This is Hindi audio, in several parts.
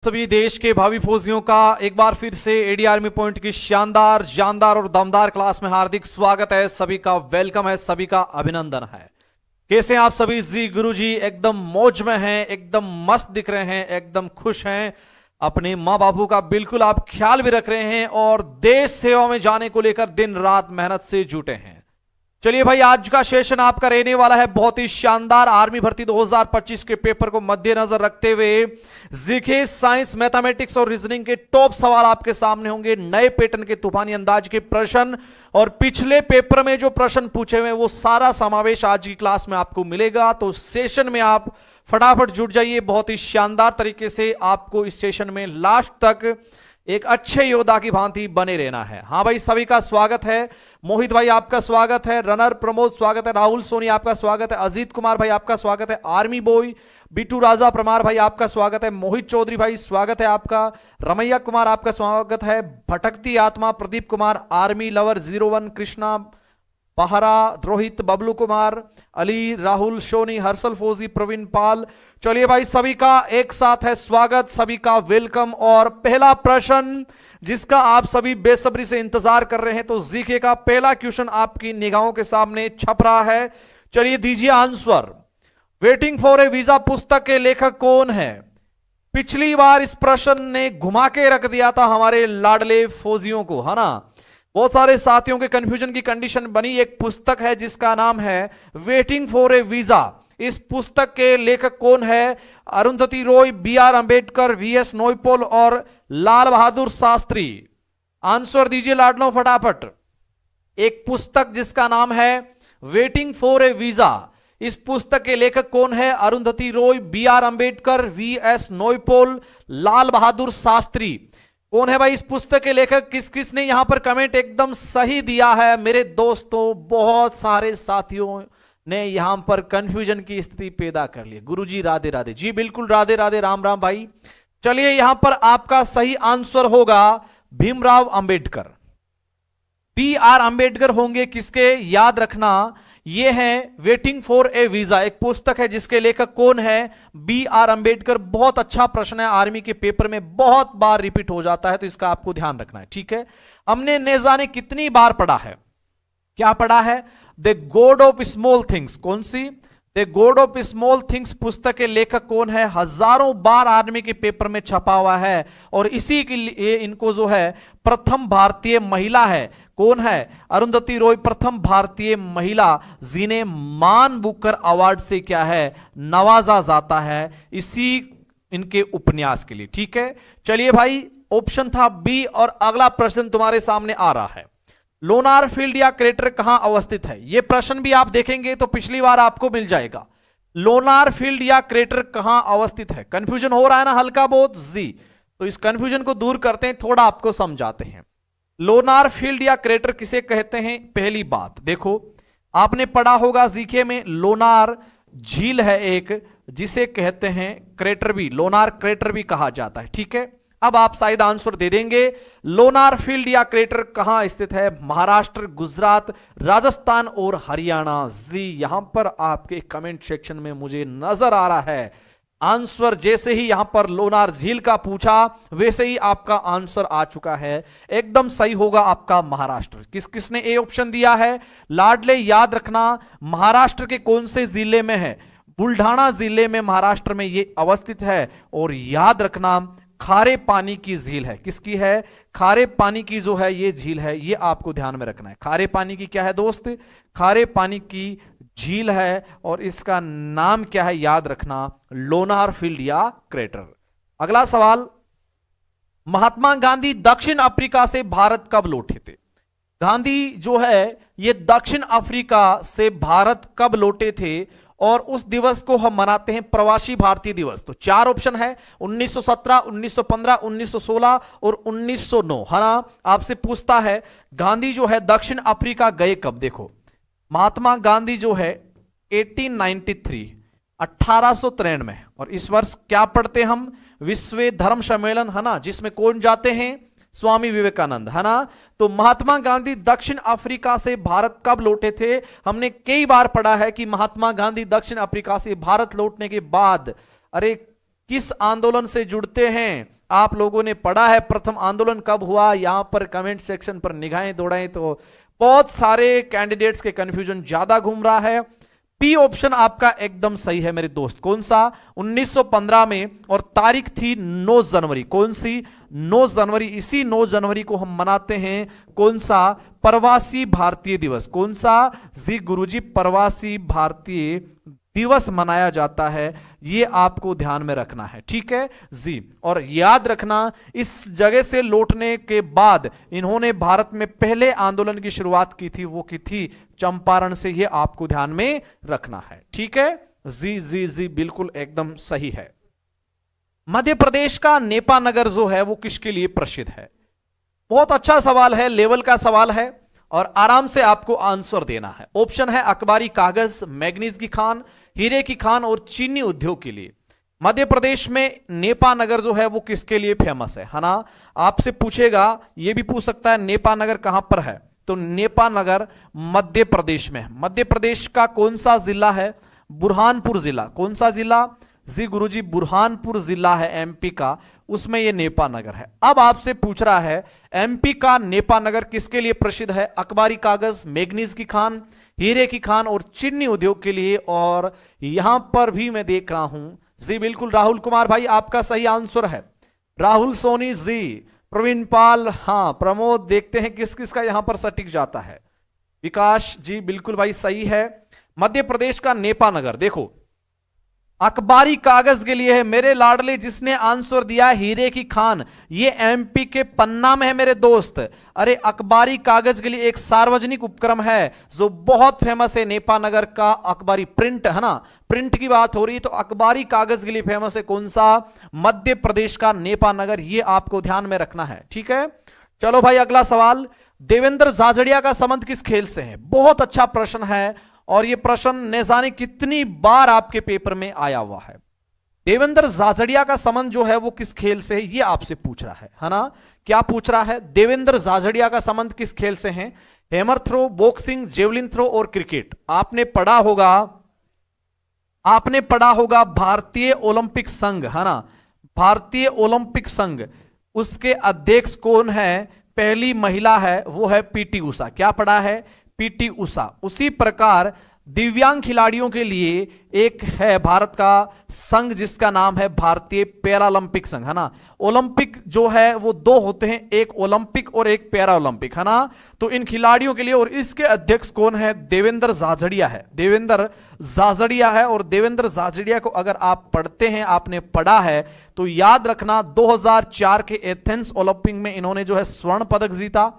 सभी देश के भावी फौजियों का एक बार फिर से एडी आर्मी पॉइंट की शानदार जानदार और दमदार क्लास में हार्दिक स्वागत है। सभी का वेलकम है, सभी का अभिनंदन है। कैसे हैं आप सभी? जी गुरुजी एकदम मौज में हैं, एकदम मस्त दिख रहे हैं, एकदम खुश हैं, अपने माँ बापू का बिल्कुल आप ख्याल भी रख रहे हैं और देश सेवा में जाने को लेकर दिन रात मेहनत से जुटे हैं। चलिए भाई, आज का सेशन आपका रहने वाला है बहुत ही शानदार। आर्मी भर्ती 2025 के पेपर को मद्देनजर रखते हुए जीके, साइंस, मैथमेटिक्स और रीजनिंग के टॉप सवाल आपके सामने होंगे। नए पैटर्न के तूफानी अंदाज के प्रश्न और पिछले पेपर में जो प्रश्न पूछे हुए वो सारा समावेश आज की क्लास में आपको मिलेगा। तो सेशन में आप फटाफट जुट जाइए। बहुत ही शानदार तरीके से आपको इस सेशन में लास्ट तक एक अच्छे योद्धा की भांति बने रहना है। हाँ भाई, सभी का स्वागत है। मोहित भाई आपका स्वागत है, रनर प्रमोद स्वागत है, राहुल सोनी आपका स्वागत है, अजीत कुमार भाई आपका स्वागत है, आर्मी बॉय बिट्टू राजा परमार भाई आपका स्वागत है, मोहित चौधरी भाई स्वागत है आपका, रमैया कुमार आपका स्वागत है, भटकती आत्मा प्रदीप कुमार, आर्मी लवर 01 कृष्णा पहरा, रोहित, बबलू कुमार, अली, राहुल सोनी, हर्षल फौजी, प्रवीण पाल। चलिए भाई, सभी का एक साथ है स्वागत, सभी का वेलकम। और पहला प्रश्न जिसका आप सभी बेसब्री से इंतजार कर रहे हैं, तो जीके का पहला क्वेश्चन आपकी निगाहों के सामने छप रहा है। चलिए दीजिए answer. Waiting for A visa पुस्तक के लेखक कौन है? पिछली बार इस प्रश्न ने घुमा के रख दिया था हमारे लाडले फौजियों को, है ना। बहुत सारे साथियों के कंफ्यूजन की कंडीशन बनी। एक पुस्तक है जिसका नाम है वेटिंग फॉर ए वीजा। इस पुस्तक के लेखक कौन है? अरुंधति रॉय, बी.आर. अंबेडकर, वी.एस. नॉयपॉल और लाल बहादुर शास्त्री। आंसर दीजिए लाडलो फटाफट। एक पुस्तक जिसका नाम है वेटिंग फॉर ए वीजा, इस पुस्तक के लेखक कौन है? अरुंधति रॉय, बी.आर. अंबेडकर, वी.एस. नॉयपॉल, लाल बहादुर शास्त्री। कौन है भाई इस पुस्तक के लेखक? किस किस ने यहां पर कमेंट एकदम सही दिया है मेरे दोस्तों? बहुत सारे साथियों ने यहां पर कंफ्यूजन की स्थिति पैदा कर ली। गुरुजी राधे राधे। जी बिल्कुल, राधे राधे, राम राम भाई। चलिए यहां पर आपका सही आंसर होगा भीमराव अंबेडकर। बी.आर. अंबेडकर होंगे किसके? याद रखना, ये है वेटिंग फॉर ए वीजा, एक पुस्तक है जिसके लेखक कौन है? बी.आर. अंबेडकर। बहुत अच्छा प्रश्न है, आर्मी के पेपर में बहुत बार रिपीट हो जाता है, तो इसका आपको ध्यान रखना है, ठीक है। हमने न जाने कितनी बार पढ़ा है, क्या पढ़ा है? The god of small things. कौन सी? The god of small things पुस्तक के लेखक कौन है? हजारों बार आर्मी के पेपर में छपा हुआ है और इसी के लिए इनको जो है प्रथम भारतीय महिला है। कौन है? अरुंधति रॉय, प्रथम भारतीय महिला जिन्हें मान बुकर अवार्ड से क्या है नवाजा जाता है, इसी इनके उपन्यास के लिए, ठीक है। चलिए भाई, ऑप्शन था बी। और अगला प्रश्न तुम्हारे सामने आ रहा है। लोनार फील्ड या क्रेटर कहां अवस्थित है? यह प्रश्न भी आप देखेंगे तो पिछली बार आपको मिल जाएगा। लोनार फील्ड या क्रेटर कहां अवस्थित है? कंफ्यूजन हो रहा है ना हल्का बहुत जी, तो इस कंफ्यूजन को दूर करते हैं, थोड़ा आपको समझाते हैं। लोनार फील्ड या क्रेटर किसे कहते हैं? पहली बात देखो, आपने पढ़ा होगा जीके में, लोनार झील है एक जिसे कहते हैं क्रेटर भी, लोनार क्रेटर भी कहा जाता है, ठीक है। अब आप शायद आंसर दे देंगे। लोनार फील्ड या क्रेटर कहां स्थित है? महाराष्ट्र, गुजरात, राजस्थान और हरियाणा। जी, यहां पर आपके कमेंट सेक्शन में मुझे नजर आ रहा है आंसर। जैसे ही यहां पर लोनार झील का पूछा वैसे ही आपका आंसर आ चुका है। एकदम सही होगा आपका महाराष्ट्र। किस किसने ए ऑप्शन दिया है? लाडले याद रखना, महाराष्ट्र के कौन से जिले में है? बुल्ढाना जिले में महाराष्ट्र में ये अवस्थित है। और याद रखना, खारे पानी की झील है। किसकी है? खारे पानी की जो है ये झील है, ये आपको ध्यान में रखना है। खारे पानी की क्या है दोस्त? खारे पानी की झील है और इसका नाम क्या है? याद रखना, लोनार फील्ड या क्रेटर। अगला सवाल, महात्मा गांधी दक्षिण अफ्रीका से भारत कब लौटे थे? गांधी जो है ये दक्षिण अफ्रीका से भारत कब लौटे थे और उस दिवस को हम मनाते हैं प्रवासी भारतीय दिवस। तो चार ऑप्शन है, 1917, 1915, 1916 और 1909, है ना। आपसे पूछता है गांधी जो है दक्षिण अफ्रीका गए कब? देखो, महात्मा गांधी जो है 1893, 1893, और इस वर्ष क्या पढ़ते हम? विश्व धर्म सम्मेलन, है ना, जिसमें कौन जाते हैं? स्वामी विवेकानंद, है ना। तो महात्मा गांधी दक्षिण अफ्रीका से भारत कब लौटे थे? हमने कई बार पढ़ा है कि महात्मा गांधी दक्षिण अफ्रीका से भारत लौटने के बाद, अरे किस आंदोलन से जुड़ते हैं? आप लोगों ने पढ़ा है प्रथम आंदोलन कब हुआ? यहां पर कमेंट सेक्शन पर निगाहें दौड़ाएं तो बहुत सारे कैंडिडेट्स के कंफ्यूजन ज्यादा घूम रहा है। पी ऑप्शन आपका एकदम सही है मेरे दोस्त। कौन सा? 1915 में, और तारीख थी 9 जनवरी। कौन सी? 9 जनवरी। इसी 9 जनवरी को हम मनाते हैं कौन सा? प्रवासी भारतीय दिवस। कौन सा? जी गुरुजी, प्रवासी भारतीय दिवस मनाया जाता है। ये आपको ध्यान में रखना है, ठीक है जी। और याद रखना, इस जगह से लौटने के बाद इन्होंने भारत में पहले आंदोलन की शुरुआत की थी, वो की थी चंपारण से। ये आपको ध्यान में रखना है, ठीक है जी जी जी, बिल्कुल एकदम सही है। मध्य प्रदेश का नेपा नगर जो है वो किसके लिए प्रसिद्ध है? बहुत अच्छा सवाल है, लेवल का सवाल है और आराम से आपको आंसर देना है। ऑप्शन है अखबारी कागज, मैग्नीज की खान, हीरे की खान और चीनी उद्योग के लिए। मध्य प्रदेश में नेपा नगर जो है वो किसके लिए फेमस है ना? आपसे पूछेगा, ये भी पूछ सकता है नेपा नगर कहां पर है, तो नेपा नगर मध्य प्रदेश में है। मध्य प्रदेश का कौन सा जिला है? बुरहानपुर जिला। कौन सा जिला? जी गुरुजी, बुरहानपुर जिला है एमपी का, उसमें ये नेपा नगर है। अब आपसे पूछ रहा है एमपी का नेपा नगर किसके लिए प्रसिद्ध है? अखबारी कागज, मैग्नीज की खान, हीरे की खान और चीनी उद्योग के लिए। और यहां पर भी मैं देख रहा हूं, जी बिल्कुल राहुल कुमार भाई आपका सही आंसर है। राहुल सोनी जी, प्रवीण पाल, हाँ प्रमोद, देखते हैं किस किस का यहां पर सटीक जाता है। विकास जी बिल्कुल भाई सही है। मध्य प्रदेश का नेपा नगर, देखो अखबारी कागज के लिए है मेरे लाडले। जिसने आंसर दिया हीरे की खान, ये एमपी के पन्ना में है मेरे दोस्त। अरे अखबारी कागज के लिए एक सार्वजनिक उपक्रम है जो बहुत फेमस है नेपा नगर का, अखबारी प्रिंट है ना, प्रिंट की बात हो रही है तो अखबारी कागज के लिए फेमस है कौन सा? मध्य प्रदेश का नेपा नगर। ये आपको ध्यान में रखना है, ठीक है। चलो भाई अगला सवाल, देवेंद्र झाझड़िया का संबंध किस खेल से है? बहुत अच्छा प्रश्न है और यह प्रश्न न जाने कितनी बार आपके पेपर में आया हुआ है। देवेंद्र झाझड़िया का संबंध जो है वो किस खेल से है, ये आपसे पूछ रहा है ना? क्या पूछ रहा है? देवेंद्र झाझड़िया का संबंध किस खेल से है? Hammer throw, boxing, javelin throw और क्रिकेट। आपने पढ़ा होगा भारतीय ओलंपिक संघ, है ना, भारतीय ओलंपिक संघ, उसके अध्यक्ष कौन है? पहली महिला है वो है पीटी उषा। क्या पढ़ा है? पीटी उषा। उसी प्रकार दिव्यांग खिलाड़ियों के लिए एक है भारत का संघ जिसका नाम है भारतीय पैरालंपिक संघ, है ना। ओलंपिक जो है वो दो होते हैं, एक ओलंपिक और एक पैरा ओलंपिक, है ना। तो इन खिलाड़ियों के लिए, और इसके अध्यक्ष कौन है? देवेंद्र झाझड़िया है। देवेंद्र झाझड़िया है। और देवेंद्र झाझड़िया को अगर आप पढ़ते हैं, आपने पढ़ा है तो याद रखना 2004 के एथेंस ओलंपिक में इन्होंने जो है स्वर्ण पदक जीता।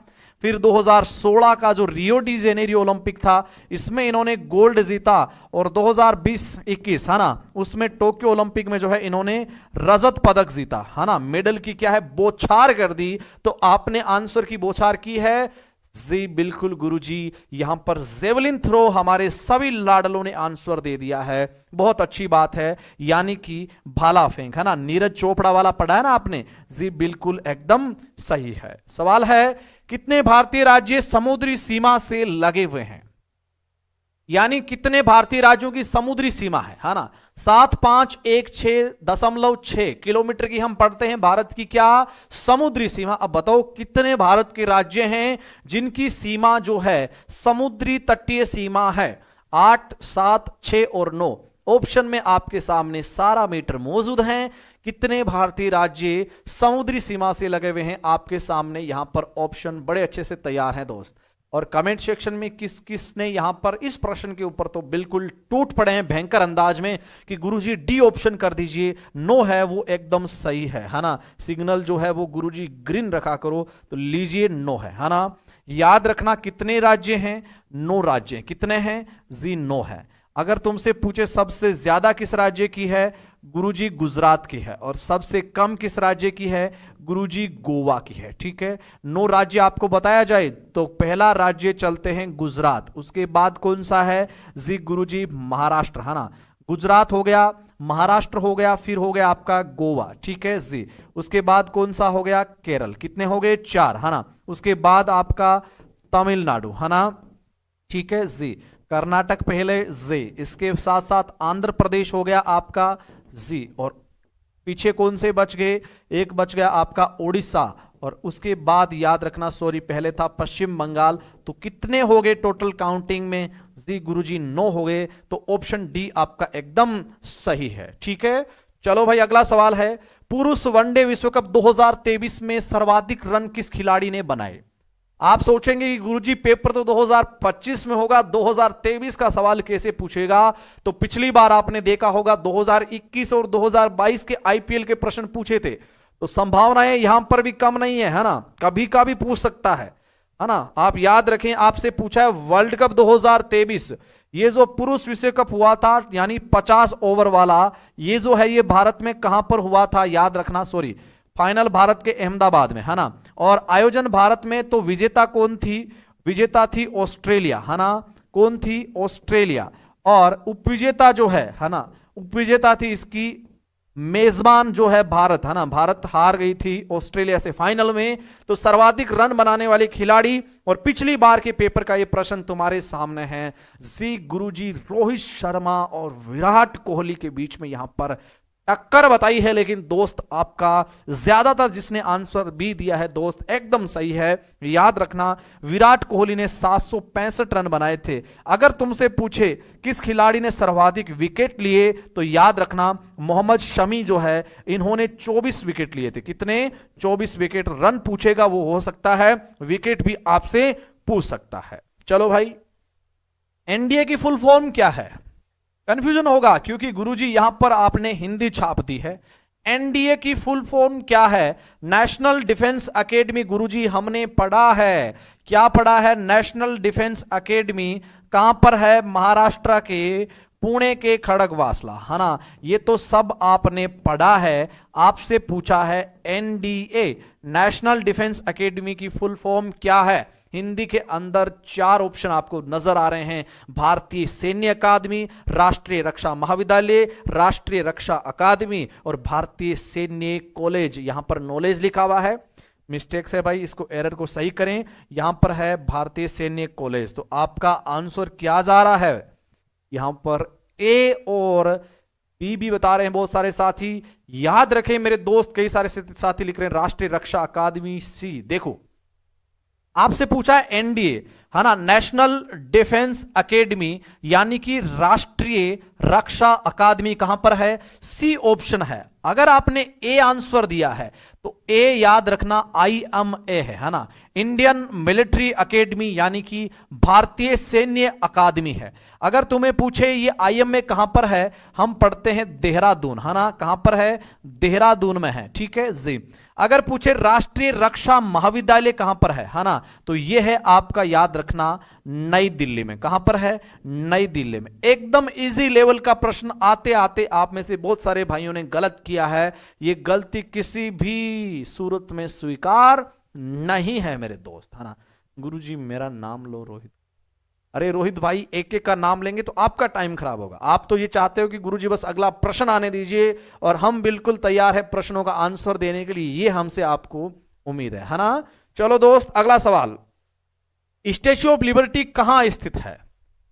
फिर 2016 का जो रियो डी जेनेरियो ओलंपिक था इसमें इन्होंने गोल्ड जीता। और 2020-21 है ना, उसमें टोक्यो ओलंपिक में जो है इन्होंने रजत पदक जीता, है ना। मेडल की क्या है? बौछार कर दी। तो आपने आंसर की बौछार की है जी बिल्कुल गुरुजी। यहां पर जेवलिन थ्रो हमारे सभी लाडलों ने आंसर दे दिया है, बहुत अच्छी बात है। यानी कि भाला फेंक, है ना, नीरज चोपड़ा वाला पढ़ा है ना आपने जी, बिल्कुल एकदम सही है। सवाल है कितने भारतीय राज्य समुद्री सीमा से लगे हुए हैं? यानी कितने भारतीय राज्यों की समुद्री सीमा है ना? 7516.6 किलोमीटर की हम पढ़ते हैं भारत की क्या समुद्री सीमा। अब बताओ कितने भारत के राज्य हैं जिनकी सीमा जो है समुद्री तटीय सीमा है? 8, 7, 6 और 9। ऑप्शन में आपके सामने सारा मीटर मौजूद हैं। कितने भारतीय राज्य समुद्री सीमा से लगे हुए हैं आपके सामने यहां पर ऑप्शन बड़े अच्छे से तैयार हैं दोस्त। और कमेंट सेक्शन में किस किस ने यहां पर इस प्रश्न के ऊपर तो बिल्कुल टूट पड़े हैं भयंकर अंदाज में कि गुरुजी डी ऑप्शन कर दीजिए, नो है वो एकदम सही है ना। सिग्नल जो है वो गुरुजी ग्रीन रखा करो, तो लीजिए नो है ना। याद रखना कितने राज्य हैं? 9 राज्य हैं। कितने हैं जी? 9 है। अगर तुमसे पूछे सबसे ज्यादा किस राज्य की है? गुरुजी गुजरात की है। और सबसे कम किस राज्य की है? गुरुजी गोवा की है। ठीक है, 9 राज्य आपको बताया जाए तो पहला राज्य चलते हैं गुजरात, उसके बाद कौन सा है जी? गुरुजी महाराष्ट्र, है ना। गुजरात हो गया, महाराष्ट्र हो गया, फिर हो गया आपका गोवा, ठीक है जी। उसके बाद कौन सा हो गया? केरल। कितने हो गए? 4, है ना। उसके बाद आपका तमिलनाडु, है ना, ठीक है जी। कर्नाटक पहले जी, इसके साथ साथ आंध्र प्रदेश हो गया आपका जी, और पीछे कौन से बच गए? एक बच गया आपका ओडिशा, और उसके बाद याद रखना, सॉरी पहले था पश्चिम बंगाल। तो कितने हो गए टोटल काउंटिंग में? जी गुरुजी 9 हो गए। तो ऑप्शन डी आपका एकदम सही है। ठीक है, चलो भाई अगला सवाल है, पुरुष वनडे विश्व कप 2023 में सर्वाधिक रन किस खिलाड़ी ने बनाए? आप सोचेंगे कि गुरुजी पेपर तो 2025 में होगा, 2023 का सवाल कैसे पूछेगा? तो पिछली बार आपने देखा होगा 2021 और 2022 के आईपीएल के प्रश्न पूछे थे, तो संभावनाएं यहां पर भी कम नहीं है ना, कभी का भी पूछ सकता है ना। आप याद रखें, आपसे पूछा है वर्ल्ड कप 2023, ये जो पुरुष विश्व कप हुआ था यानी 50 ओवर वाला, ये जो है ये भारत में कहां पर हुआ था? याद रखना, सॉरी फाइनल भारत के अहमदाबाद में, है ना। और आयोजन भारत में। तो विजेता कौन थी? विजेता थी ऑस्ट्रेलिया, है ना। कौन थी? ऑस्ट्रेलिया। और उपविजेता जो है ना, उपविजेता थी इसकी मेजबान जो है भारत, है ना। भारत हार गई थी ऑस्ट्रेलिया से फाइनल में। तो सर्वाधिक रन बनाने वाले खिलाड़ी, और पिछली बार के पेपर का ये प्रश्न तुम्हारे सामने है, जी गुरुजी रोहित शर्मा और विराट कोहली के बीच में यहां पर टक्कर बताई है। लेकिन दोस्त आपका ज्यादातर जिसने आंसर भी दिया है दोस्त एकदम सही है। याद रखना, विराट कोहली ने 765 रन बनाए थे। अगर तुमसे पूछे किस खिलाड़ी ने सर्वाधिक विकेट लिए, तो याद रखना मोहम्मद शमी जो है, इन्होंने 24 विकेट लिए थे। कितने? 24 विकेट। रन पूछेगा वो हो सकता है, विकेट भी आपसे पूछ सकता है। चलो भाई, एनडीए की फुल फॉर्म क्या है? कंफ्यूजन होगा क्योंकि गुरुजी यहां पर आपने हिंदी छाप दी है। एनडीए की फुल फॉर्म क्या है? National defence academy. गुरुजी हमने पढ़ा है, क्या पढ़ा है? नेशनल डिफेंस एकेडमी कहां पर है? महाराष्ट्र के पुणे के खड़गवासला, है ना। ये तो सब आपने पढ़ा है। आपसे पूछा है एनडीए नेशनल डिफेंस एकेडमी की फुल फॉर्म क्या है? हिंदी के अंदर 4 ऑप्शन आपको नजर आ रहे हैं, भारतीय सैन्य अकादमी, राष्ट्रीय रक्षा महाविद्यालय, राष्ट्रीय रक्षा अकादमी और भारतीय सैन्य कॉलेज। यहां पर नॉलेज लिखा हुआ है, मिस्टेक्स है भाई, इसको एरर को सही करें। यहां पर है भारतीय सैन्य कॉलेज। तो आपका आंसर क्या जा रहा है? यहां पर ए और बी भी बता रहे हैं बहुत सारे साथी। याद रखें मेरे दोस्त, कई सारे साथी लिख रहे हैं राष्ट्रीय रक्षा अकादमी सी। देखो आपसे पूछा है एनडीए, है ना, नेशनल डिफेंस एकेडमी यानी कि राष्ट्रीय रक्षा अकादमी कहां पर है? सी ऑप्शन है। अगर आपने ए आंसर दिया है तो ए याद रखना IMA है ना, इंडियन मिलिट्री एकेडमी यानी कि भारतीय सैन्य अकादमी है। अगर तुम्हें पूछे ये IMA कहां पर है, हम पढ़ते हैं देहरादून, है ना। कहां पर है? देहरादून में है। ठीक है जी। अगर पूछे राष्ट्रीय रक्षा महाविद्यालय कहां पर है ना, तो यह है आपका याद रखना नई दिल्ली में। कहां पर है? नई दिल्ली में। एकदम इजी लेवल का प्रश्न आते आते आप में से बहुत सारे भाइयों ने गलत किया है। यह गलती किसी भी सूरत में स्वीकार नहीं है मेरे दोस्त, है ना। गुरुजी मेरा नाम लो रोहित। अरे रोहित भाई, एक एक का नाम लेंगे तो आपका टाइम खराब होगा। आप तो ये चाहते हो कि गुरुजी बस अगला प्रश्न आने दीजिए, और हम बिल्कुल तैयार है प्रश्नों का आंसर देने के लिए, ये हमसे आपको उम्मीद है ना। चलो दोस्त अगला सवाल, स्टैच्यू ऑफ लिबर्टी कहां स्थित है?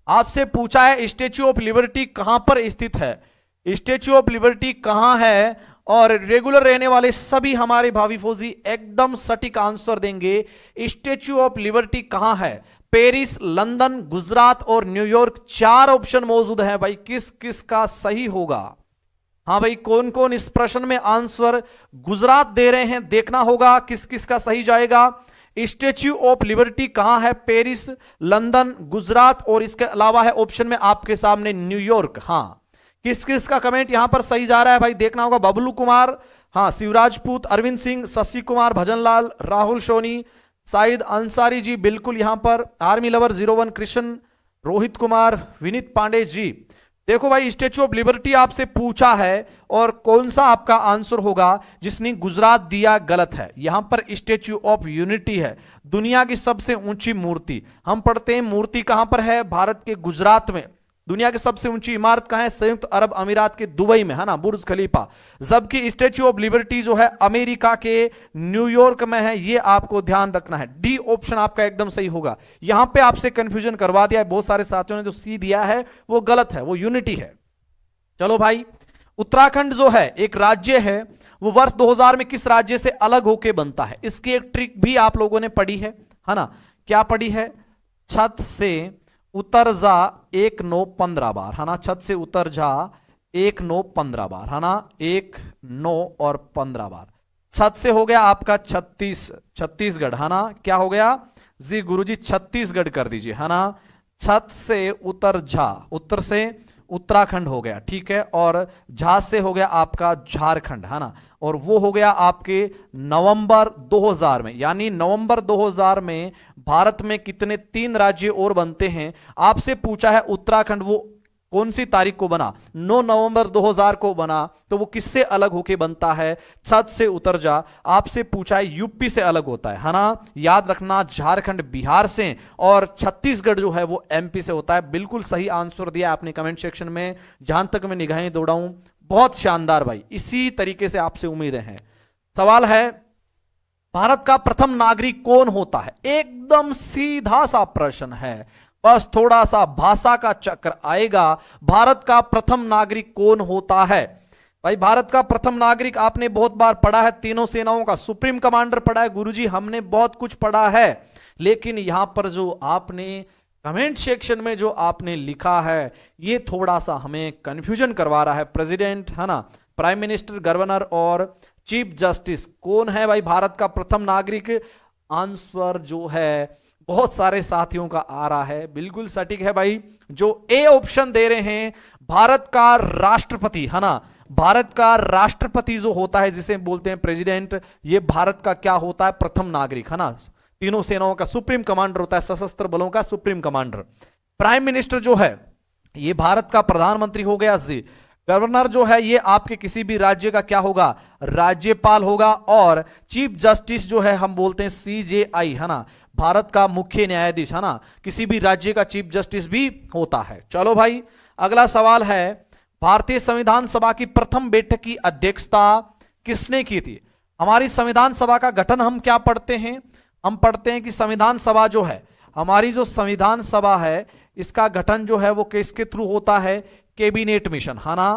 आपसे पूछा है स्टैच्यू ऑफ लिबर्टी कहां पर स्थित है। स्टैच्यू ऑफ लिबर्टी कहां है? और रेगुलर रहने वाले सभी हमारे भावी फौजी एकदम सटीक आंसर देंगे। स्टैच्यू ऑफ लिबर्टी कहां है? पेरिस, लंदन, गुजरात और न्यूयॉर्क। 4 ऑप्शन मौजूद हैं भाई, किस किस का सही होगा? हाँ भाई, कौन कौन इस प्रश्न में आंसर गुजरात दे रहे हैं, देखना होगा किस किस का सही जाएगा। स्टैच्यू ऑफ लिबर्टी कहां है? पेरिस, लंदन, गुजरात और इसके अलावा है ऑप्शन में आपके सामने न्यूयॉर्क। हाँ, किस किस का कमेंट यहां पर सही जा रहा है भाई, देखना होगा। बबलू कुमार, हाँ, शिवराजपूत, अरविंद सिंह, शशि कुमार, भजनलाल, राहुल सोनी, साइद अंसारी जी, बिल्कुल यहां पर आर्मी लवर 01 कृष्ण, रोहित कुमार, विनीत पांडे जी। देखो भाई, स्टैच्यू ऑफ लिबर्टी आपसे पूछा है और कौन सा आपका आंसर होगा? जिसने गुजरात दिया गलत है। यहां पर स्टैच्यू ऑफ यूनिटी है, दुनिया की सबसे ऊंची मूर्ति। हम पढ़ते हैं मूर्ति कहां पर है? भारत के गुजरात में। दुनिया की सबसे ऊंची इमारत कहां है? संयुक्त अरब अमीरात के दुबई में, है ना, बुर्ज खलीफा। जबकि स्टैच्यू ऑफ लिबर्टी जो है अमेरिका के न्यूयॉर्क में है। ये आपको ध्यान रखना है। डी ऑप्शन आपका एकदम सही होगा। यहां पे आपसे कंफ्यूजन करवा दिया है बहुत सारे साथियों ने, जो सी दिया है वो गलत है, वो यूनिटी है। चलो भाई, उत्तराखंड जो है एक राज्य है, वो वर्ष 2000 में किस राज्य से अलग होके बनता है? इसकी एक ट्रिक भी आप लोगों ने पढ़ी है ना? क्या पढ़ी है? छत से उतर जा 1 9 15 बार, है ना? छत से उतर जा 1 9 15 बार, है ना? 1 9 और 15 बार। छत से हो गया आपका छत्तीसगढ़, है ना? क्या हो गया जी गुरुजी? छत्तीसगढ़ कर दीजिए, है ना? छत से उतर झा, उत्तर से उत्तराखंड हो गया, ठीक है। और झा से हो गया आपका झारखंड, है ना? और वो हो गया आपके नवंबर 2000 में, यानी नवंबर 2000 में भारत में कितने 3 राज्य और बनते हैं? आपसे पूछा है उत्तराखंड वो कौन सी तारीख को बना? 9 नवंबर 2000 को बना। तो वो किससे अलग होके बनता है? छत से उतर जा। आपसे पूछा है यूपी से अलग होता है ना? याद रखना, झारखंड बिहार से और छत्तीसगढ़ जो है वो एमपी से होता है। बिल्कुल सही आंसर दिया आपने कमेंट सेक्शन में, जहां तक मैं निगाहें दौड़ाऊं। बहुत शानदार भाई, इसी तरीके से आपसे उम्मीदें हैं। सवाल है, भारत का प्रथम नागरिक कौन होता है? एकदम सीधा सा प्रश्न है, बस थोड़ा सा भाषा का चक्कर आएगा। भारत का प्रथम नागरिक कौन होता है? भाई भारत का प्रथम नागरिक आपने बहुत बार पढ़ा है, तीनों सेनाओं का सुप्रीम कमांडर पढ़ा है गुरुजी, हमने बहुत कुछ पढ़ा है। लेकिन यहां पर जो आपने कमेंट सेक्शन में जो आपने लिखा है, ये थोड़ा सा हमें कंफ्यूजन करवा रहा है। प्रेसिडेंट, है ना? प्राइम मिनिस्टर, गवर्नर और चीफ जस्टिस कौन है भाई भारत का प्रथम नागरिक? आंसर जो है बहुत सारे साथियों का आ रहा है, बिल्कुल सटीक है भाई। जो ए ऑप्शन दे रहे हैं, भारत का राष्ट्रपति, है ना? भारत का राष्ट्रपति जो होता है, जिसे बोलते हैं प्रेसिडेंट, ये भारत का क्या होता है? प्रथम नागरिक, है ना? तीनों सेनाओं का सुप्रीम कमांडर होता है, सशस्त्र बलों का सुप्रीम कमांडर। प्राइम मिनिस्टर जो है ये भारत का प्रधानमंत्री हो गया जी। गवर्नर जो है ये आपके किसी भी राज्य का क्या होगा? राज्यपाल होगा। और चीफ जस्टिस जो है हम बोलते हैं सीजेआई, है ना? भारत का मुख्य न्यायाधीश, है ना? किसी भी राज्य का चीफ जस्टिस भी होता है। चलो भाई, अगला सवाल है, भारतीय संविधान सभा की प्रथम बैठक की अध्यक्षता किसने की थी? हमारी संविधान सभा का गठन हम क्या पढ़ते हैं? हम पढ़ते हैं कि संविधान सभा जो है, हमारी जो संविधान सभा है, इसका गठन जो है वो किसके थ्रू होता है? कैबिनेट मिशन, है ना?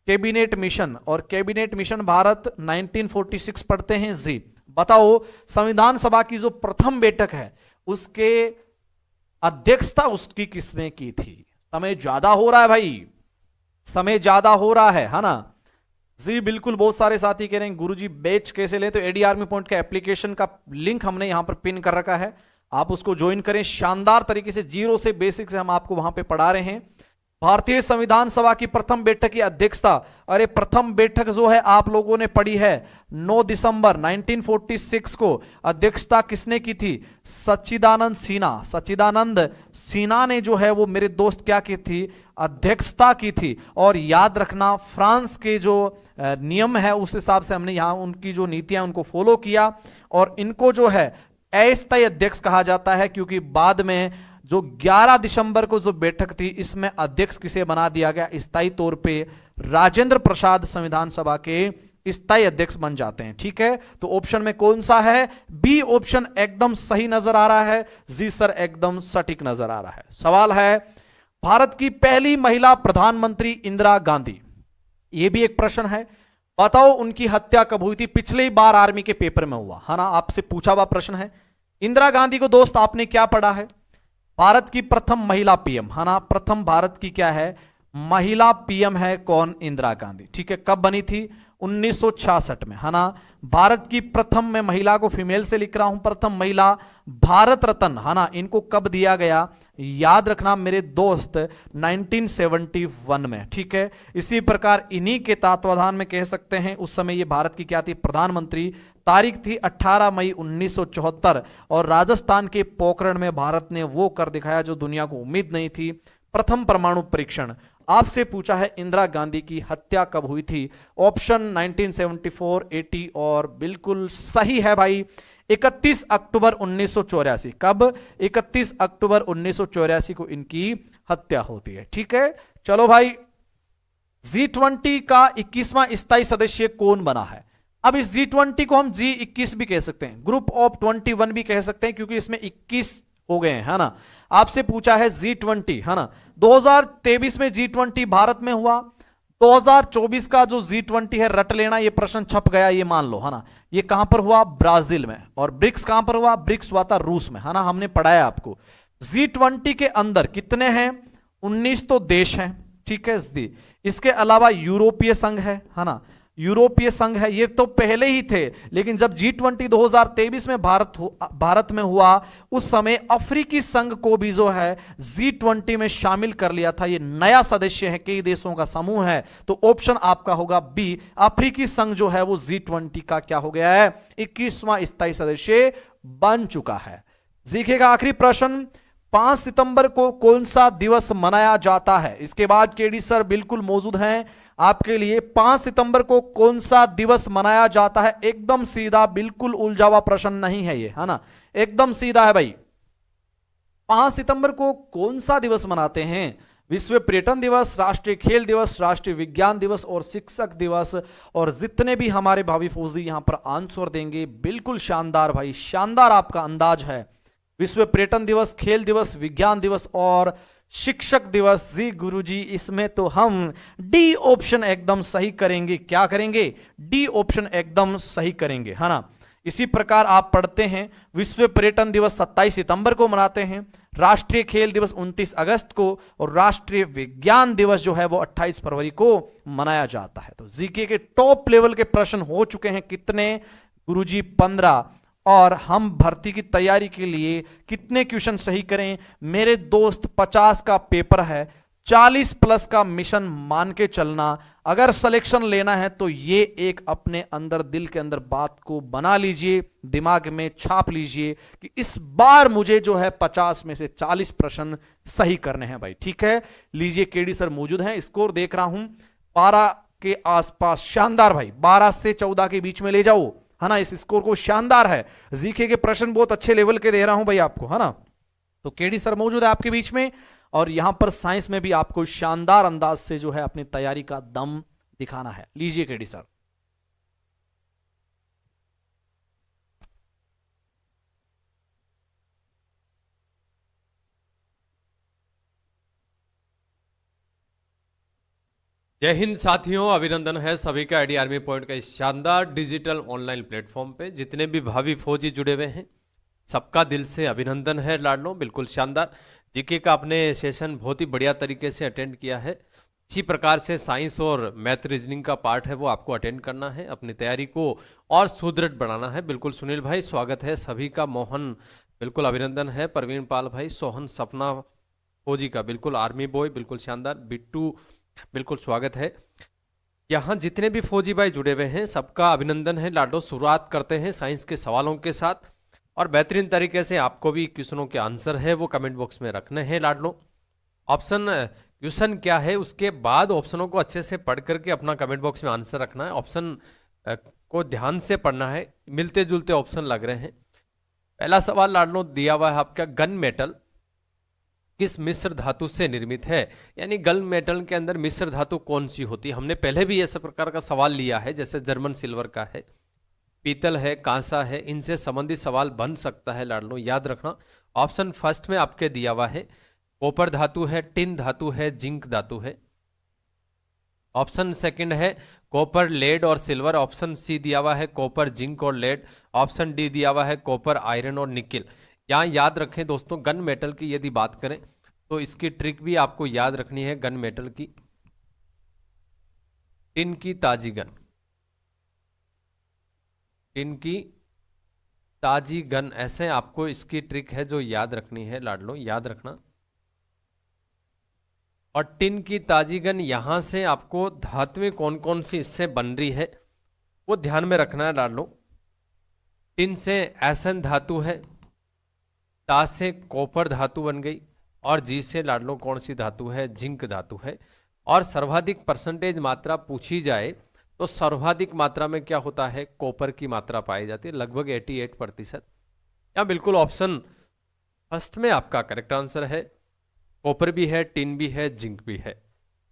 Cabinet mission. और कैबिनेट मिशन भारत 1946 पढ़ते हैं जी। बताओ, संविधान सभा की जो प्रथम बैठक है उसके अध्यक्षता उसकी किसने की थी? समय ज्यादा हो रहा है भाई, समय ज्यादा हो रहा है ना जी? बिल्कुल, बहुत सारे साथी कह रहे हैं गुरुजी बैच कैसे लें? तो एडी आर्मी पॉइंट का एप्लीकेशन का लिंक हमने यहां पर पिन कर रखा है, आप उसको ज्वाइन करें। शानदार तरीके से जीरो से बेसिक से हम आपको वहां पे पढ़ा रहे हैं। भारतीय संविधान सभा की प्रथम बैठक की अध्यक्षता, अरे प्रथम बैठक जो है आप लोगों ने पढ़ी है 9 दिसंबर 1946 को। अध्यक्षता किसने की थी? सच्चिदानंद सिन्हा। सच्चिदानंद सिन्हा ने जो है वो मेरे दोस्त क्या की थी? अध्यक्षता की थी। और याद रखना, फ्रांस के जो नियम है उस हिसाब से हमने यहाँ उनकी जो नीतियां उनको फॉलो किया। और इनको जो है अस्थायी अध्यक्ष कहा जाता है, क्योंकि बाद में जो 11 दिसंबर को जो बैठक थी, इसमें अध्यक्ष किसे बना दिया गया? स्थायी तौर पे राजेंद्र प्रसाद संविधान सभा के स्थायी अध्यक्ष बन जाते हैं। ठीक है, तो ऑप्शन में कौन सा है? बी ऑप्शन एकदम सही नजर आ रहा है जी सर, एकदम सटीक नजर आ रहा है। सवाल है, भारत की पहली महिला प्रधानमंत्री इंदिरा गांधी, यह भी एक प्रश्न है। बताओ उनकी हत्या कब हुई थी? पिछले बार आर्मी के पेपर में हुआ, है ना? आपसे पूछा हुआ प्रश्न है। इंदिरा गांधी को दोस्त आपने क्या पढ़ा है? भारत की प्रथम महिला पीएम, है ना? प्रथम भारत की क्या है? महिला पीएम है कौन? इंदिरा गांधी। ठीक है, कब बनी थी? 1966 में, है ना? भारत की प्रथम, मैं महिला को फीमेल से लिख रहा हूं, प्रथम महिला भारत रत्न, है ना? इनको कब दिया गया? याद रखना मेरे दोस्त 1971 में। ठीक है, इसी प्रकार इन्हीं के तत्वाधान में कह सकते हैं उस समय ये भारत की क्या थी? प्रधानमंत्री। तारीख थी 18 मई 1974। और राजस्थान के पोखरण में भारत ने वो कर दिखाया जो दुनिया को उम्मीद नहीं थी, प्रथम परमाणु परीक्षण। आपसे पूछा है इंदिरा गांधी की हत्या कब हुई थी? ऑप्शन 1974, 80 और बिल्कुल सही है भाई, 31 अक्टूबर 1984। कब? 31 अक्टूबर 1984 को इनकी हत्या होती है। ठीक है, चलो भाई, G20 का 21वां स्थायी सदस्य कौन बना है? अब इस G20 को हम G21 भी कह सकते हैं, ग्रुप ऑफ 21 भी कह सकते हैं, क्योंकि इसमें 21 हो गए हैं, है ना? आपसे पूछा है G20, है ना? 2023 में G20 भारत में हुआ, 2024 का जो G20 है, रट लेना, ये प्रश्न छप गया, ये मान लो, है ना। ये कहां पर हुआ? ब्राजील में। और ब्रिक्स कहां पर हुआ? ब्रिक्स हुआ था रूस में, है ना, हमने पढ़ाया आपको। G20 के अंदर कितने हैं? 19 तो देश हैं, ठीक है। इसके अलावा यूरोपीय संघ है ना, यूरोपीय संघ है, ये तो पहले ही थे, लेकिन जब G20 2023 में भारत में हुआ, उस समय अफ्रीकी संघ को भी जो है G20 में शामिल कर लिया था। ये नया सदस्य है, कई देशों का समूह है, तो ऑप्शन आपका होगा बी। अफ्रीकी संघ जो है वो G20 का क्या हो गया है? 21वां स्थायी सदस्य बन चुका है। देखिएगा आखिरी प्रश्न, 5 सितंबर को कौन सा दिवस मनाया जाता है? इसके बाद केडी सर बिल्कुल मौजूद हैं आपके लिए। 5 सितंबर को कौन सा दिवस मनाया जाता है? एकदम सीधा, बिल्कुल उलझावा प्रश्न नहीं है ये, है ना, एकदम सीधा है भाई। 5 सितंबर को कौन सा दिवस मनाते हैं? विश्व पर्यटन दिवस, राष्ट्रीय खेल दिवस, राष्ट्रीय विज्ञान दिवस और शिक्षक दिवस। और जितने भी हमारे भावी फौजी यहां पर आंसर देंगे, बिल्कुल शानदार भाई, शानदार आपका अंदाज है। विश्व पर्यटन दिवस, खेल दिवस, विज्ञान दिवस और शिक्षक दिवस। जी गुरुजी, इसमें तो हम डी ऑप्शन एकदम सही करेंगे। क्या करेंगे? डी ऑप्शन एकदम सही करेंगे, है ना। इसी प्रकार आप पढ़ते हैं, विश्व पर्यटन दिवस 27 सितंबर को मनाते हैं, राष्ट्रीय खेल दिवस 29 अगस्त को और राष्ट्रीय विज्ञान दिवस जो है वो 28 फरवरी को मनाया जाता है। तो जीके के टॉप लेवल के प्रश्न हो चुके हैं कितने गुरुजी? 15। और हम भर्ती की तैयारी के लिए कितने क्वेश्चन सही करें? मेरे दोस्त 50 का पेपर है, 40 प्लस का मिशन मान के चलना। अगर सिलेक्शन लेना है तो ये एक अपने अंदर, दिल के अंदर बात को बना लीजिए, दिमाग में छाप लीजिए कि इस बार मुझे जो है 50 में से 40 प्रश्न सही करने हैं भाई, ठीक है। लीजिए, केडी सर मौजूद हैं, स्कोर देख रहा हूं 12 के आसपास, शानदार भाई, 12 से 14 के बीच में ले जाओ, है ना, इस स्कोर को, शानदार है। जीके के प्रश्न बहुत अच्छे लेवल के दे रहा हूं भाई आपको, है ना। तो केडी सर मौजूद है आपके बीच में, और यहां पर साइंस में भी आपको शानदार अंदाज से जो है अपनी तैयारी का दम दिखाना है। लीजिए केडी सर। जय हिंद साथियों, अभिनंदन है सभी का आईडी आर्मी पॉइंट का इस शानदार डिजिटल ऑनलाइन प्लेटफॉर्म पे। जितने भी भावी फौजी जुड़े हुए हैं, सबका दिल से अभिनंदन है लाडलो, बिल्कुल शानदार। जीके का अपने सेशन बहुत ही बढ़िया तरीके से अटेंड किया है। इसी प्रकार से साइंस और मैथ रीजनिंग का पार्ट है वो आपको अटेंड करना है, अपनी तैयारी को और सुदृढ़ बनाना है। बिल्कुल सुनील भाई, स्वागत है सभी का। मोहन, बिल्कुल अभिनंदन है। प्रवीण पाल भाई, सोहन, सपना फौजी का, बिल्कुल आर्मी बॉय, बिल्कुल शानदार। बिट्टू, बिल्कुल स्वागत है। यहाँ जितने भी फौजी भाई जुड़े हुए हैं, सबका अभिनंदन है लाडो। शुरुआत करते हैं साइंस के सवालों के साथ, और बेहतरीन तरीके से आपको भी क्वेश्चनों के आंसर है वो कमेंट बॉक्स में रखने हैं लाडलो। ऑप्शन क्वेश्चन क्या है, उसके बाद ऑप्शनों को अच्छे से पढ़ करके अपना कमेंट बॉक्स में आंसर रखना है। ऑप्शन को ध्यान से पढ़ना है, मिलते जुलते ऑप्शन लग रहे हैं। पहला सवाल लाडलो दिया हुआ है आपका, गन मेटल किस मिश्र धातु से निर्मित है? यानी गन मेटल के अंदर मिश्र धातु कौन सी होती है? हमने पहले भी ऐसे प्रकार का सवाल लिया है, जैसे जर्मन सिल्वर का है, पीतल है, कांसा है, इनसे संबंधित सवाल बन सकता है लाडलो, याद रखना। ऑप्शन फर्स्ट में आपके दिया हुआ है कॉपर धातु है, टिन धातु है, जिंक धातु है। ऑप्शन सेकंड है कॉपर, लेड और सिल्वर। ऑप्शन सी दिया हुआ है कॉपर, जिंक और लेड। ऑप्शन डी दिया हुआ है कॉपर, आयरन और निकिल। यहाँ याद रखें दोस्तों, गन मेटल की यदि बात करें तो इसकी ट्रिक भी आपको याद रखनी है। गन मेटल की, टिन की ताजी गन, टिन की ताजी गन, ऐसे आपको इसकी ट्रिक है जो याद रखनी है लाडलो, याद रखना। और टिन की ताजी गन, यहां से आपको धातुएं कौन कौन सी इससे बन रही है वो ध्यान में रखना है लाडलो। टिन से एसन धातु है, ता से कॉपर धातु बन गई, और जी से लाडलो कौन सी धातु है? जिंक धातु है। और सर्वाधिक परसेंटेज मात्रा पूछी जाए तो सर्वाधिक मात्रा में क्या होता है? कॉपर की मात्रा पाई जाती है, लगभग 88%। यहाँ बिल्कुल ऑप्शन फर्स्ट में आपका करेक्ट आंसर है। कॉपर भी है, टिन भी है, जिंक भी है।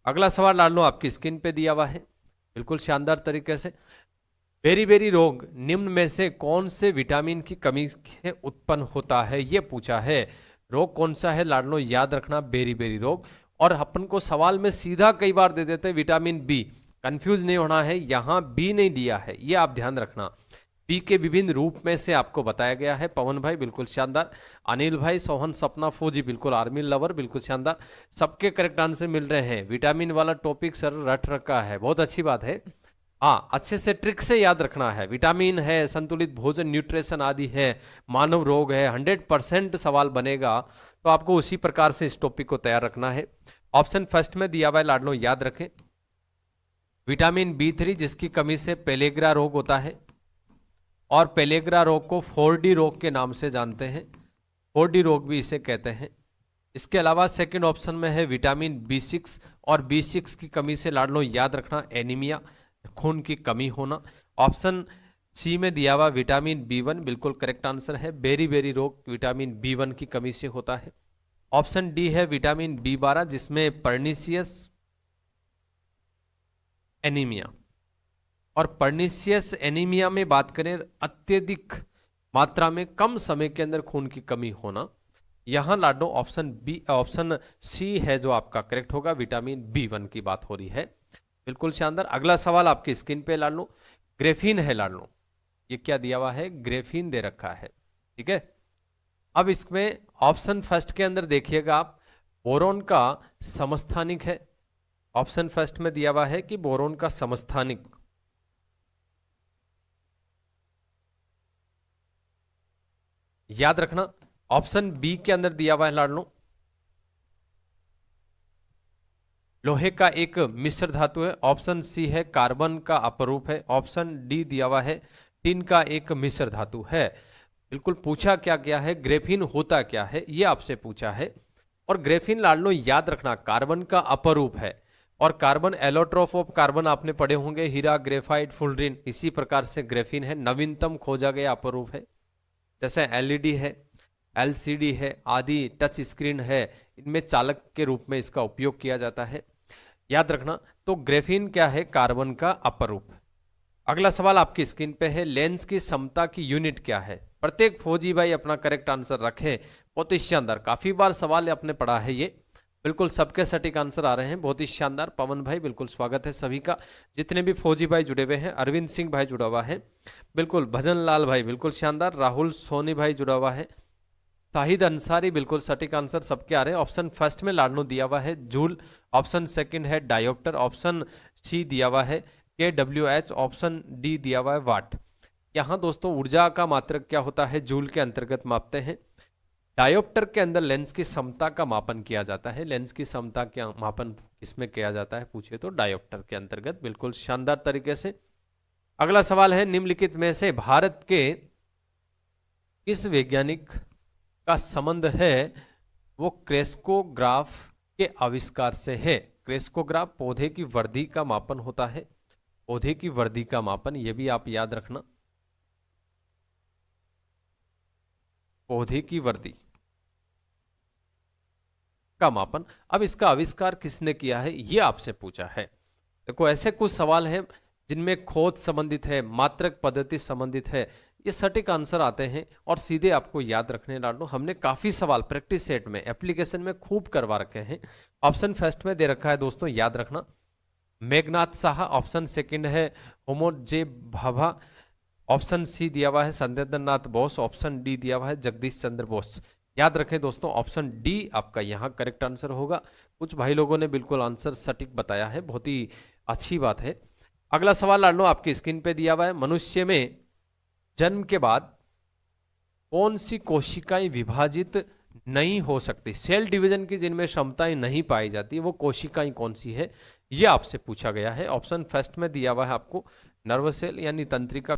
अगला सवाल लाडलो आपकी स्क्रीन पे दिया हुआ है, बिल्कुल शानदार तरीके से। बेरी बेरी रोग निम्न में से कौन से विटामिन की कमी से उत्पन्न होता है? ये पूछा है। रोग कौन सा है लाडलो? याद रखना, बेरी बेरी रोग। और अपन को सवाल में सीधा कई बार दे देते हैं विटामिन बी। कंफ्यूज नहीं होना है, यहाँ बी नहीं दिया है, ये आप ध्यान रखना। बी के विभिन्न रूप में से आपको बताया गया है। पवन भाई बिल्कुल शानदार, अनिल भाई, सोहन, सपना, फौजी बिल्कुल आर्मी लवर बिल्कुल शानदार, सबके करेक्ट आंसर मिल रहे हैं। विटामिन वाला टॉपिक सर रट रखा है, बहुत अच्छी बात है। हाँ, अच्छे से ट्रिक से याद रखना है। विटामिन है, संतुलित भोजन, न्यूट्रिशन आदि है, मानव रोग है, 100% सवाल बनेगा, तो आपको उसी प्रकार से इस टॉपिक को तैयार रखना है। ऑप्शन फर्स्ट में दिया हुआ है लाडलो, याद रखें, विटामिन B3 जिसकी कमी से पेलेग्रा रोग होता है, और पेलेग्रा रोग को 4D रोग के नाम से जानते हैं, 4D रोग भी इसे कहते हैं। इसके अलावा सेकंड ऑप्शन में है विटामिन B6, और B6 की कमी से लाडलो याद रखना एनीमिया, खून की कमी होना। ऑप्शन सी में दिया हुआ विटामिन B1 बिल्कुल करेक्ट आंसर है, बेरी बेरी रोग विटामिन B1 की कमी से होता है। ऑप्शन डी है विटामिन B12 जिसमें पर्निशियस एनीमिया, और पर्निशियस एनीमिया में बात करें अत्यधिक मात्रा में कम समय के अंदर खून की कमी होना। यहां लाडो ऑप्शन सी है जो आपका करेक्ट होगा, विटामिन B1 की बात हो रही है। बिल्कुल शानदार। अगला सवाल आपकी स्क्रीन पे लाडलो, ग्रेफीन है लाडलो, ये क्या दिया हुआ है, ग्रेफीन दे रखा है, ठीक है। अब इसमें ऑप्शन फर्स्ट के अंदर देखिएगा आप, बोरोन का समस्थानिक है। ऑप्शन फर्स्ट में दिया हुआ है कि बोरोन का समस्थानिक, याद रखना। ऑप्शन बी के अंदर दिया हुआ है लाडलो, लोहे का एक मिश्र धातु है। ऑप्शन सी है कार्बन का अपरूप है। ऑप्शन डी दिया हुआ है टिन का एक मिश्र धातु है। बिल्कुल पूछा क्या गया है, ग्रेफीन होता क्या है, ये आपसे पूछा है। और ग्रेफीन लाडलो याद रखना कार्बन का अपरूप है, और कार्बन एलोट्रोप ऑफ कार्बन आपने पढ़े होंगे, हीरा, ग्रेफाइट, फुलरिन, इसी प्रकार से ग्रेफीन है, नवीनतम खोजा गया अपरूप है। जैसे एलईडी है, एलसीडी है आदि, टच स्क्रीन है, इनमें चालक के रूप में इसका उपयोग किया जाता है, याद रखना। तो ग्रेफीन क्या है, कार्बन का अपरूप। अगला सवाल आपकी स्क्रीन पे है, लेंस की समता की यूनिट क्या है। प्रत्येक फौजी भाई अपना करेक्ट आंसर रखे, बहुत ही शानदार, काफी बार सवाल आपने पढ़ा है ये, बिल्कुल सबके सटीक आंसर आ रहे हैं, बहुत ही शानदार। पवन भाई बिल्कुल स्वागत है सभी का, जितने भी फौजी भाई जुड़े हुए हैं, अरविंद सिंह भाई जुड़ा हुआ है, बिल्कुल भजन लाल भाई बिल्कुल शानदार, राहुल सोनी भाई जुड़ा हुआ है, शाहिद अंसारी बिल्कुल सटीक आंसर सबके आ रहे हैं। ऑप्शन फर्स्ट में लाडनो दिया हुआ है जूल, ऑप्शन सेकंड है डायोप्टर, ऑप्शन सी दिया हुआ है kWh, ऑप्शन डी दिया हुआ है वाट। यहाँ दोस्तों ऊर्जा का मात्रक क्या होता है, जूल के अंतर्गत मापते हैं। डायोप्टर के अंदर लेंस की समता का मापन किया जाता है। लेंस की समता का मापन किसमें किया जाता है पूछे तो डायोप्टर के अंतर्गत, बिल्कुल शानदार तरीके से। अगला सवाल है, निम्नलिखित में से भारत के किस वैज्ञानिक का संबंध है वो क्रेस्कोग्राफ के आविष्कार से है। क्रेस्कोग्राफ पौधे की वृद्धि का मापन होता है, पौधे की वृद्धि का मापन, ये भी आप याद रखना, पौधे की वृद्धि का मापन। अब इसका आविष्कार किसने किया है ये आपसे पूछा है। देखो ऐसे कुछ सवाल हैं जिनमें खोज संबंधित है, मात्रक पद्धति संबंधित है, ये सटीक आंसर आते हैं और सीधे आपको याद रखने लाडो। हमने काफी सवाल प्रैक्टिस सेट में, एप्लीकेशन में खूब करवा रखे हैं। ऑप्शन फर्स्ट में दे रखा है दोस्तों, याद रखना मेघनाथ साहा, ऑप्शन सेकंड है होमोड जे भाभा, ऑप्शन सी दिया हुआ है संदेन्द्र नाथ बोस, ऑप्शन डी दिया हुआ है जगदीश चंद्र बोस। याद रखें दोस्तों ऑप्शन डी आपका यहाँ करेक्ट आंसर होगा। कुछ भाई लोगों ने बिल्कुल आंसर सटीक बताया है, बहुत ही अच्छी बात है। अगला सवाल लाडो आपकी स्क्रीन पे दिया हुआ है, मनुष्य में जन्म के बाद कौन सी कोशिकाएं विभाजित नहीं हो सकती, सेल डिवीजन की जिनमें क्षमताएं नहीं पाई जाती, वो कोशिकाएं कौन सी है ये आपसे पूछा गया है। ऑप्शन फर्स्ट में दिया हुआ है आपको नर्व सेल यानी तंत्रिका